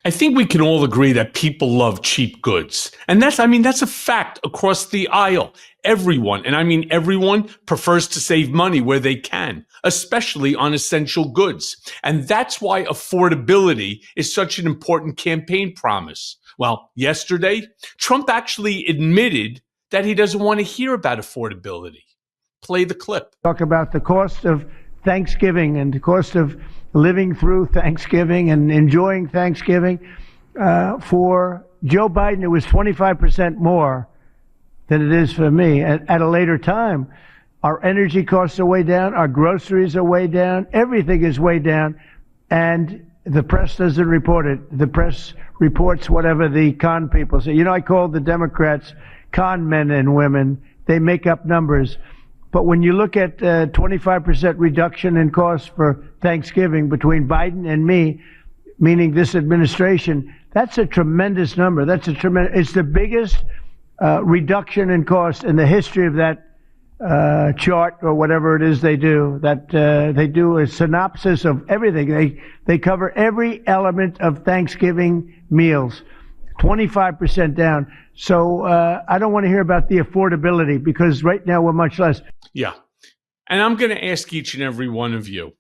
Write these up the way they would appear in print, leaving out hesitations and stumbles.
I think we can all agree that people love cheap goods. And that's a fact across the aisle. Everyone, and I mean everyone, prefers to save money where they can, especially on essential goods. And that's why affordability is such an important campaign promise. Well, yesterday, Trump actually admitted that he doesn't want to hear about affordability. Play the clip. Talk about the cost of Thanksgiving and the cost of living through Thanksgiving and enjoying Thanksgiving. For Joe Biden, it was 25% more than it is for me. At a later time, our energy costs are way down, our groceries are way down, everything is way down, and the press doesn't report it. The press reports whatever the con people say. You know, I call the Democrats con men and women. They make up numbers. But when you look at 25% reduction in costs for Thanksgiving between Biden and me, meaning this administration, that's a tremendous number. It's the biggest reduction in cost in the history of that chart or whatever it is they do. That they do a synopsis of everything. They cover every element of Thanksgiving meals. 25% down. So I don't want to hear about the affordability because right now we're much less. Yeah. And I'm going to ask each and every one of you,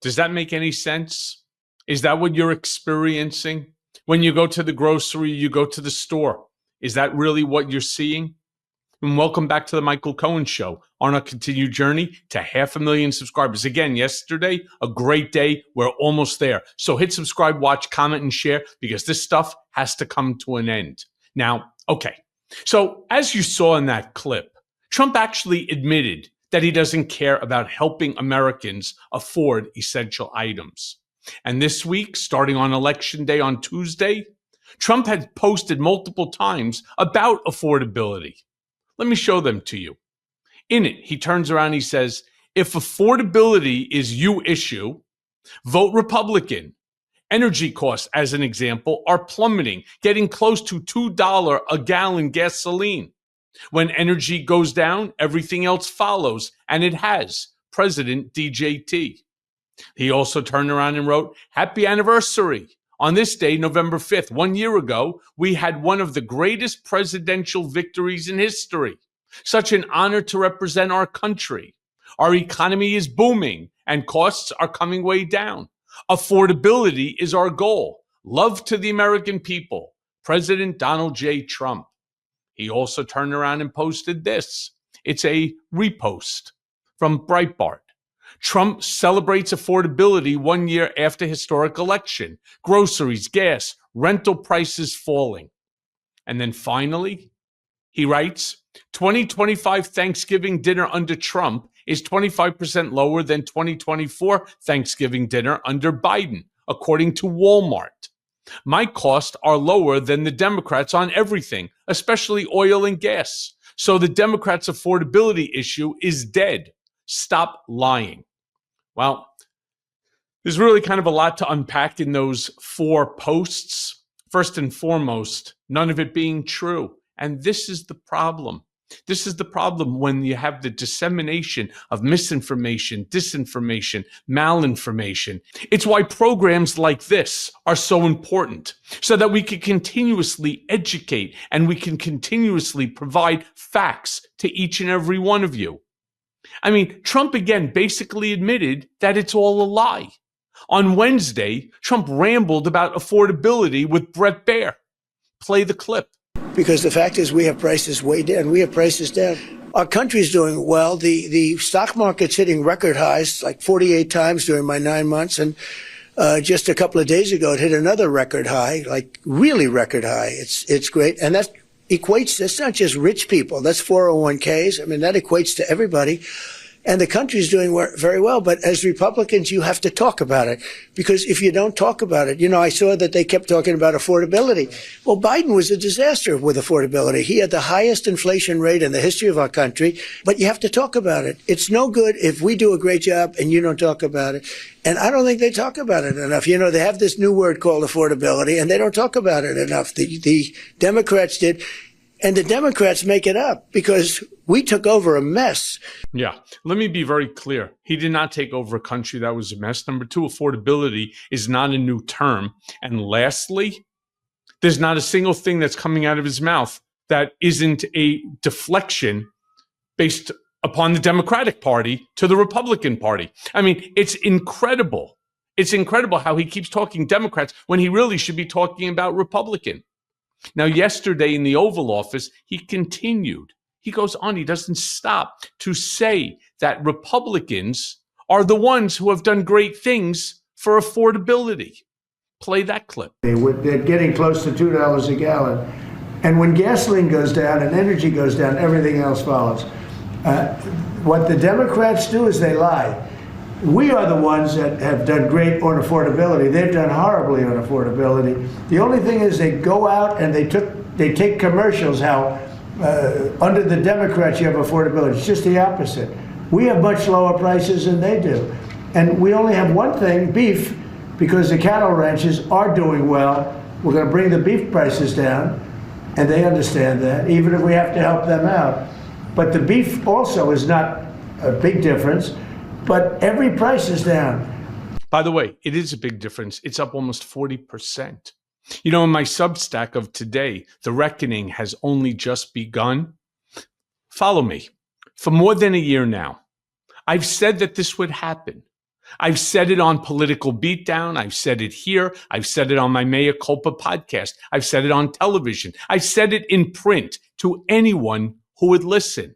does that make any sense? Is that what you're experiencing? When you go to the grocery, you go to the store, is that really what you're seeing? And welcome back to the Michael Cohen Show on our continued journey to 500,000 subscribers. Again, yesterday, a great day. We're almost there. So hit subscribe, watch, comment, and share because this stuff has to come to an end. Now, okay. So as you saw in that clip, Trump actually admitted that he doesn't care about helping Americans afford essential items. And this week, starting on Election Day on Tuesday, Trump had posted multiple times about affordability. Let me show them to you. In it, he turns around and he says, if affordability is your issue, vote Republican. Energy costs, as an example, are plummeting, getting close to $2 a gallon gasoline. When energy goes down, everything else follows, and it has. President DJT. He also turned around and wrote, happy anniversary. On this day, November 5th, 1 year ago, we had one of the greatest presidential victories in history. Such an honor to represent our country. Our economy is booming and costs are coming way down. Affordability is our goal. Love to the American people. President Donald J. Trump. He also turned around and posted this. It's a repost from Breitbart. Trump celebrates affordability 1 year after historic election. Groceries, gas, rental prices falling. And then finally, he writes, 2025 Thanksgiving dinner under Trump is 25% lower than 2024 Thanksgiving dinner under Biden, according to Walmart. My costs are lower than the Democrats on everything, especially oil and gas. So the Democrats' affordability issue is dead. Stop lying. Well, there's really kind of a lot to unpack in those 4 posts. First and foremost, none of it being true. And this is the problem. This is the problem when you have the dissemination of misinformation, disinformation, malinformation. It's why programs like this are so important, so that we can continuously educate and we can continuously provide facts to each and every one of you. I mean, Trump again basically admitted that it's all a lie. On Wednesday, Trump rambled about affordability with Bret Baier. Play the clip. Because the fact is we have prices way down. We have prices down. Our country's doing well. The stock market's hitting record highs, like 48 times during my 9 months. And just a couple of days ago, it hit another record high, like really record high. It's great. And that equates, that's not just rich people. That's 401ks. I mean, that equates to everybody. And the country's doing very well. But as Republicans, you have to talk about it. Because if you don't talk about it, you know, I saw that they kept talking about affordability. Well, Biden was a disaster with affordability. He had the highest inflation rate in the history of our country. But you have to talk about it. It's no good if we do a great job and you don't talk about it. And I don't think they talk about it enough. You know, they have this new word called affordability, and they don't talk about it enough. The Democrats did. And the Democrats make it up because We took over a mess. Yeah. Let me be very clear. He did not take over a country that was a mess. Number two, affordability is not a new term. And lastly, there's not a single thing that's coming out of his mouth that isn't a deflection based upon the Democratic Party to the Republican Party. I mean, it's incredible. It's incredible how he keeps talking Democrats when he really should be talking about Republican. Now, yesterday in the Oval Office, he continued. He goes on, he doesn't stop to say that Republicans are the ones who have done great things for affordability. Play that clip. They're getting close to $2 a gallon. And when gasoline goes down and energy goes down, everything else follows. What the Democrats do is they lie. We are the ones that have done great on affordability. They've done horribly on affordability. The only thing is they go out and they take commercials how under the Democrats you have affordability. It's just the opposite. We have much lower prices than they do. And we only have one thing, beef, because the cattle ranches are doing well. We're going to bring the beef prices down, and they understand that, even if we have to help them out. But the beef also is not a big difference, but every price is down. By the way, it is a big difference. It's up almost 40%. You know, in my Substack of today, the reckoning has only just begun. Follow me. For more than a year now, I've said that this would happen. I've said it on Political Beatdown. I've said it here. I've said it on my Mea Culpa podcast. I've said it on television. I've said it in print to anyone who would listen,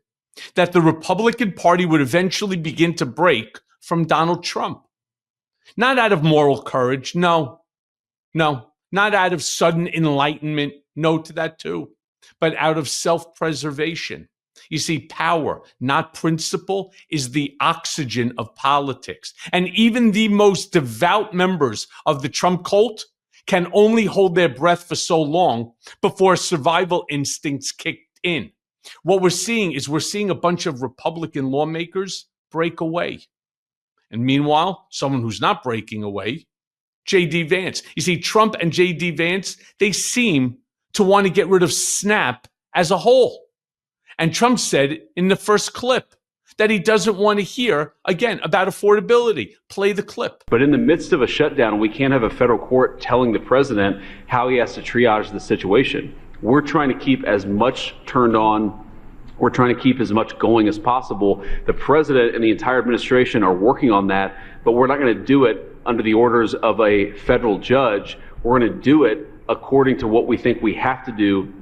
that the Republican Party would eventually begin to break from Donald Trump. Not out of moral courage. No. Not out of sudden enlightenment. No to that too. But out of self-preservation. You see, power, not principle, is the oxygen of politics. And even the most devout members of the Trump cult can only hold their breath for so long before survival instincts kicked in. What we're seeing a bunch of Republican lawmakers break away. And meanwhile, someone who's not breaking away, J.D. Vance. You see, Trump and J.D. Vance, they seem to want to get rid of SNAP as a whole. And Trump said in the first clip that he doesn't want to hear, again, about affordability. Play the clip. But in the midst of a shutdown, we can't have a federal court telling the president how he has to triage the situation. We're trying to keep as much turned on. We're trying to keep as much going as possible. The president and the entire administration are working on that, but we're not going to do it under the orders of a federal judge. We're going to do it according to what we think we have to do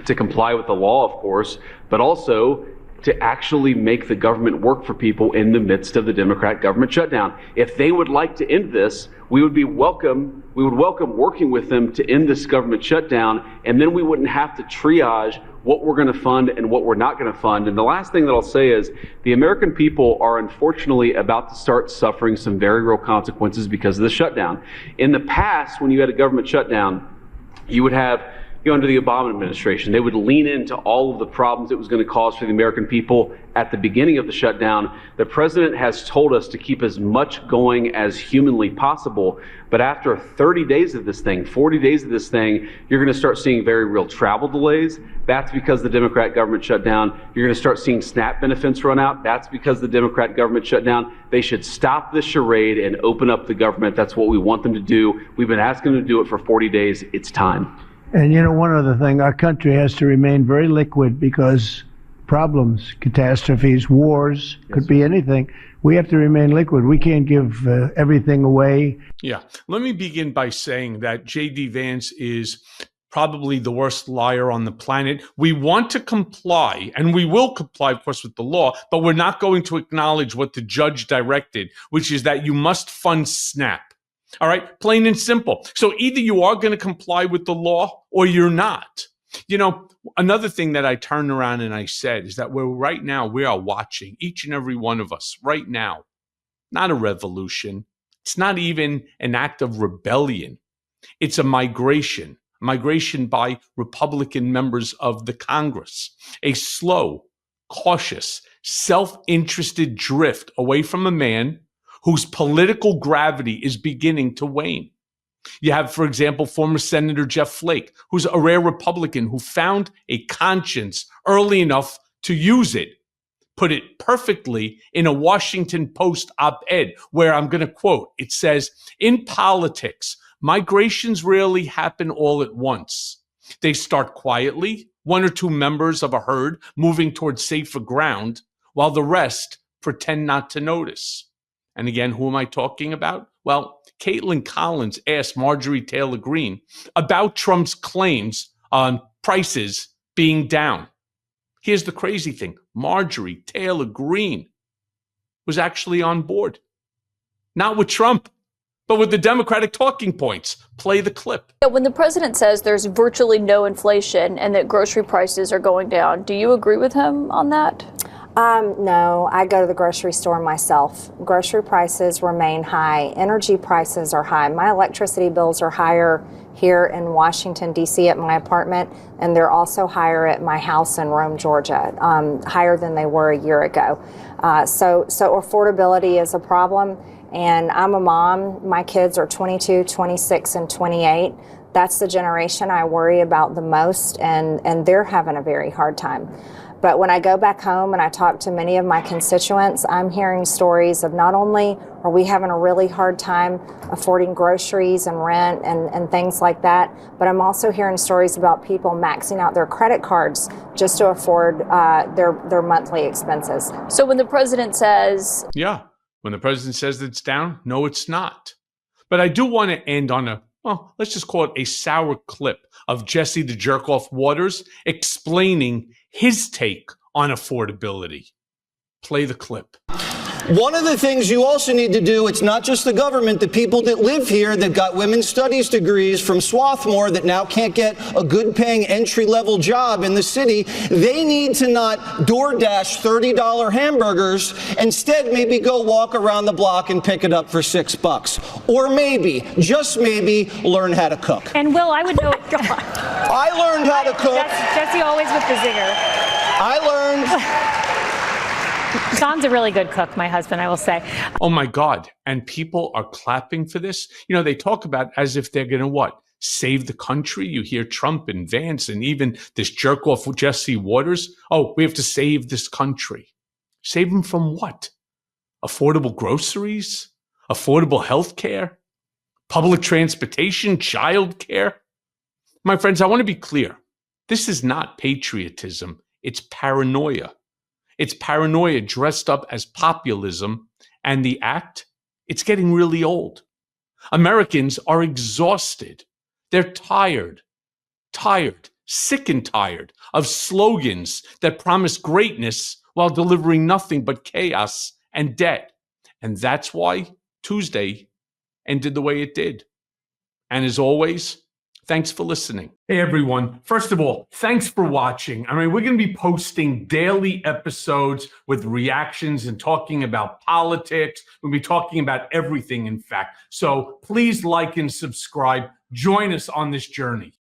to comply with the law, of course, but also to actually make the government work for people in the midst of the Democrat government shutdown. If they would like to end this, we would welcome working with them to end this government shutdown, and then we wouldn't have to triage what we're going to fund and what we're not going to fund. And the last thing that I'll say is the American people are unfortunately about to start suffering some very real consequences because of the shutdown. In the past, when you had a government shutdown, you would have under the Obama administration, they would lean into all of the problems it was going to cause for the American people at the beginning of the shutdown. The president has told us to keep as much going as humanly possible. But after 30 days of this thing, 40 days of this thing, you're going to start seeing very real travel delays. That's because the Democrat government shut down. You're going to start seeing SNAP benefits run out. That's because the Democrat government shut down. They should stop this charade and open up the government. That's what we want them to do. We've been asking them to do it for 40 days. It's time. And you know, one other thing, our country has to remain very liquid because problems, catastrophes, wars, could be anything. We have to remain liquid. We can't give everything away. Yeah. Let me begin by saying that J.D. Vance is probably the worst liar on the planet. We want to comply, and we will comply, of course, with the law, but we're not going to acknowledge what the judge directed, which is that you must fund SNAP. All right, plain and simple. So either you are going to comply with the law or you're not. You know, another thing that I turned around and I said is that right now we are watching, each and every one of us right now, not a revolution. It's not even an act of rebellion. It's a migration by Republican members of the Congress, a slow, cautious, self-interested drift away from a man whose political gravity is beginning to wane. You have, for example, former Senator Jeff Flake, who's a rare Republican who found a conscience early enough to use it put it perfectly in a Washington Post op-ed where I'm going to quote, it says, "In politics, migrations rarely happen all at once. They start quietly, one or two members of a herd moving towards safer ground, while the rest pretend not to notice." And again, who am I talking about? Well, Caitlin Collins asked Marjorie Taylor Green about Trump's claims on prices being down. Here's the crazy thing. Marjorie Taylor Green was actually on board. Not with Trump, but with the Democratic talking points. Play the clip. When the president says there's virtually no inflation and that grocery prices are going down, do you agree with him on that? No, I go to the grocery store myself. Grocery prices remain high. Energy prices are high. My electricity bills are higher here in Washington, D.C. at my apartment, and they're also higher at my house in Rome, Georgia, higher than they were a year ago. So affordability is a problem, and I'm a mom. My kids are 22, 26, and 28. That's the generation I worry about the most, and they're having a very hard time. But when I go back home and I talk to many of my constituents, I'm hearing stories of not only are we having a really hard time affording groceries and rent and things like that, but I'm also hearing stories about people maxing out their credit cards just to afford their monthly expenses. So when the president says... Yeah, when the president says that it's down, no, it's not. But I do want to end on a, well, let's just call it a sour clip of Jesse the Jerk-Off Waters explaining his take on affordability. Play the clip. One of the things you also need to do, it's not just the government, the people that live here that got women's studies degrees from Swarthmore that now can't get a good paying entry-level job in the city, they need to not DoorDash $30 hamburgers, instead maybe go walk around the block and pick it up for $6. Or maybe, just maybe, learn how to cook. And Will, I would know. I learned how to cook. Jesse always with the zinger. I learned. John's a really good cook, my husband, I will say. Oh my God. And people are clapping for this. You know, they talk about as if they're going to what? Save the country. You hear Trump and Vance and even this jerk off Jesse Waters. Oh, we have to save this country. Save them from what? Affordable groceries? Affordable health care? Public transportation? Child care? My friends, I want to be clear. This is not patriotism. It's paranoia. It's paranoia dressed up as populism, and the act, it's getting really old. Americans are exhausted. They're tired, sick and tired of slogans that promise greatness while delivering nothing but chaos and debt. And that's why Tuesday ended the way it did. And as always, thanks for listening. Hey, everyone. First of all, thanks for watching. I mean, we're going to be posting daily episodes with reactions and talking about politics. We'll be talking about everything, in fact. So please like and subscribe. Join us on this journey.